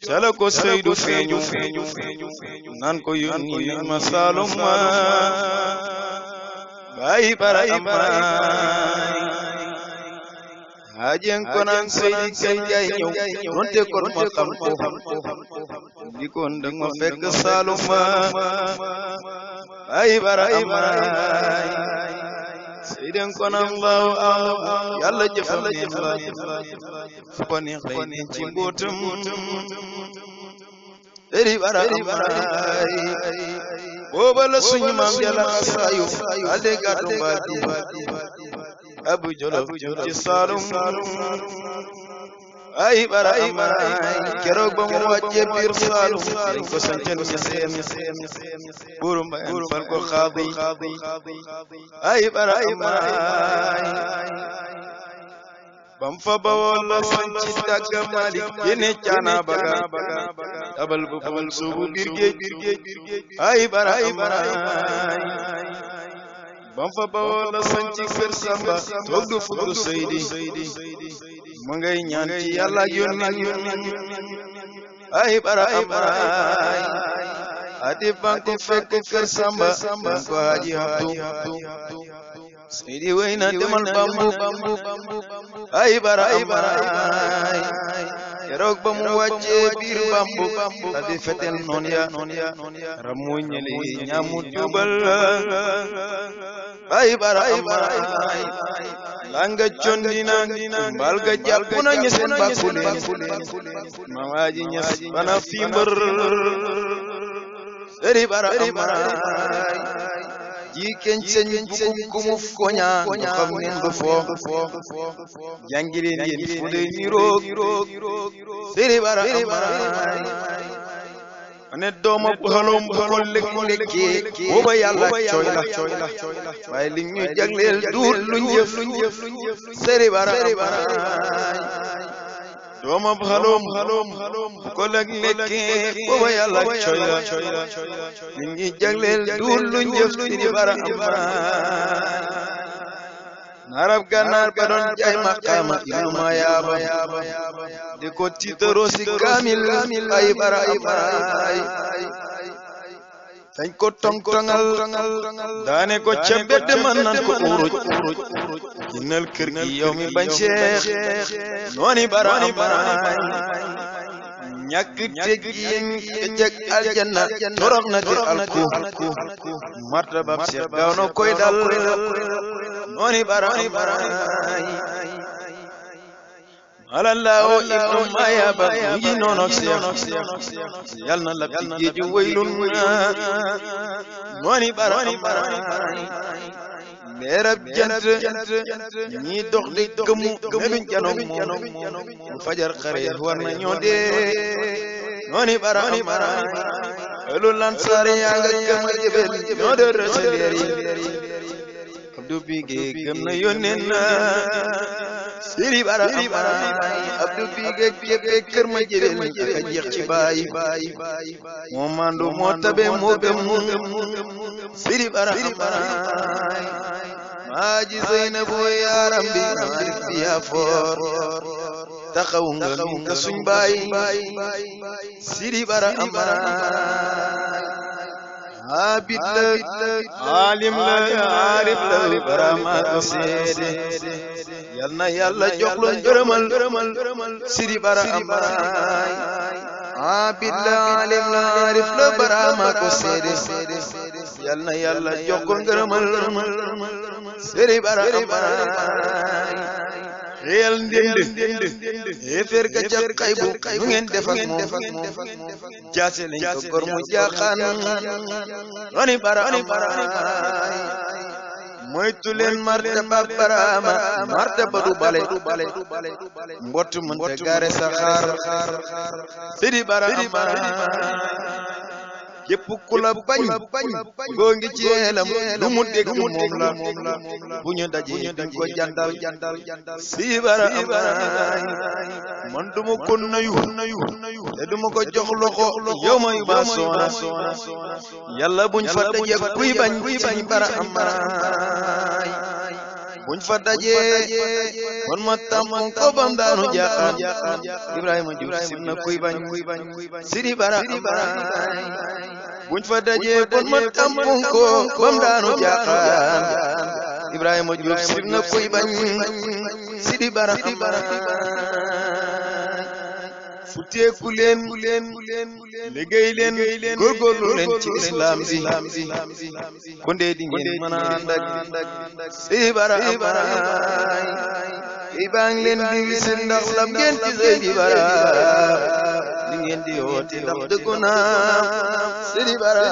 cala ko Seydu feeñu nan ko yónni leen ma Saalum baay bara amaay haajen ko naan Seydi kañ ngay ñëw donte kon ma xam ko di kon dang ma fekk Saalum baay bara amaay Seyden ko naan Allahu a'lam Yàlla jëfam neex la fu ko neex lay denc ci mbootam Seydi bara amaay booba la suñu maam Yàlla xasaayu alde gàddu mbaati abu jolof ci Saalum ay bara amaay keroog ba mu wàcce biir Saalum dañ ko sancal ñaseen buuru Mbayaan fal ko xaadi ay bara amaay bam fa bawoo la sanci Dagga Malik yene caana baga tabal bu fal suubu biir géej ay bara amaay bam fa bawoo la sanci Kër Samba toog du fuddu Seydi mu ngay ñaan ci Yàlla ak yónneen ay bara amaay adi banko fekk Kër Samba banko Haji Abdu Seydi wey na demal bambu ay bara amaay keroog ba mu wàcce biir bambu la di fetel noon ya ramu ñeli ñaamu jubal ay bara amaay langa condina mbal ga jàpp na ñeseen bakkuleen mamaaji ñes bana fimbër Seydi bara amaay ji keñ señ kumuf koña xam ngeen du fo jàngileen yéen fu de niroog Seydi bara amaay ane dooma xalom ko lekke booba Yàlla cooy la waaye li ñu jagleel duut lu njëf Seydi bara amaay dooma xalom ko lekke booba Yàlla cooy la li ñu jagleel duut lu njëf Seydi bara amaay narab gànnaar ba doon jaay maqaama ilma yaaba di ko tiitaroo si kaamil ay bara amaay dañ ko tong-tongal daane ko ca mbedd man nan ko uruj ginnal kër gi yow mi bañ Cheikh nooni bara amaay ñàkk teggin jag aljanna torox na te alku martabab Cheikh gaaw na koy dal nooni bara amaay alallahu ibnu mayaba ngi noonok Cheikh yal na lab ci géeju waylun nooni bara amaay leerab jant ñi dox di gëmu meluñ janoog moom bu fajar xare war na ñoo dee nooni bara amaay elu lansaar yaa nga gëma jëbel ñoo de rësaleer yi Abdou Bigué gëm na yónneen na Seydi bara amaay Abdou Bigué jéppe kër ma jëbel aka jeex ci baay moo mandu moo tabe moo gëm Seydi bara amaay maaji Zeynabu yaaram bi Afrique bi yaa foor taxaw nga suñ baay Seydi bara amaay abid la alim la arif la barama ko seede yal na Yàlla jox la ngërëmal Seydi bara amaay abid la alim la arif la barama ko seede yal na Yàlla jox ko ngërëmal Seydi bara amaay réel ndend éfer ga ca xaybu nu ngeen def ak moom jaase lañ ko gor mu jaaxaan nooni bara amaay moytu leen martaba du bale mbott mën te gaare sa xaar Seydi bara amaay képp ku la bañ goo ngi ci yeelam lu mu dégg moom la bu ñu dajee dañ ko jàndal Seydi bara amaay man duma ko nuyu te duma ko jox loxo yow ma yu ba soona Yàlla buñ fa daje kuy bañ bara amaay buñ fa dajee kon ma tampon ko bam daanu jaaxaan Ibrahima Diouf sib na kuy bañ Sidi Bara buñ fa dajee kon ma tampon ko bam daanu jaaxaan Ibrahima Diouf sib na kuy bañ Sidi Bara futeeku leen liggéey leen góorgóorlu leen ci islam bi kon de di ngeen mën a ànd ak Sidi Bara i baa ngi leen di wisil ndax lam ngeen ci Sidi Bara li ngeen di woote ndax dëggu naa Sidi Bara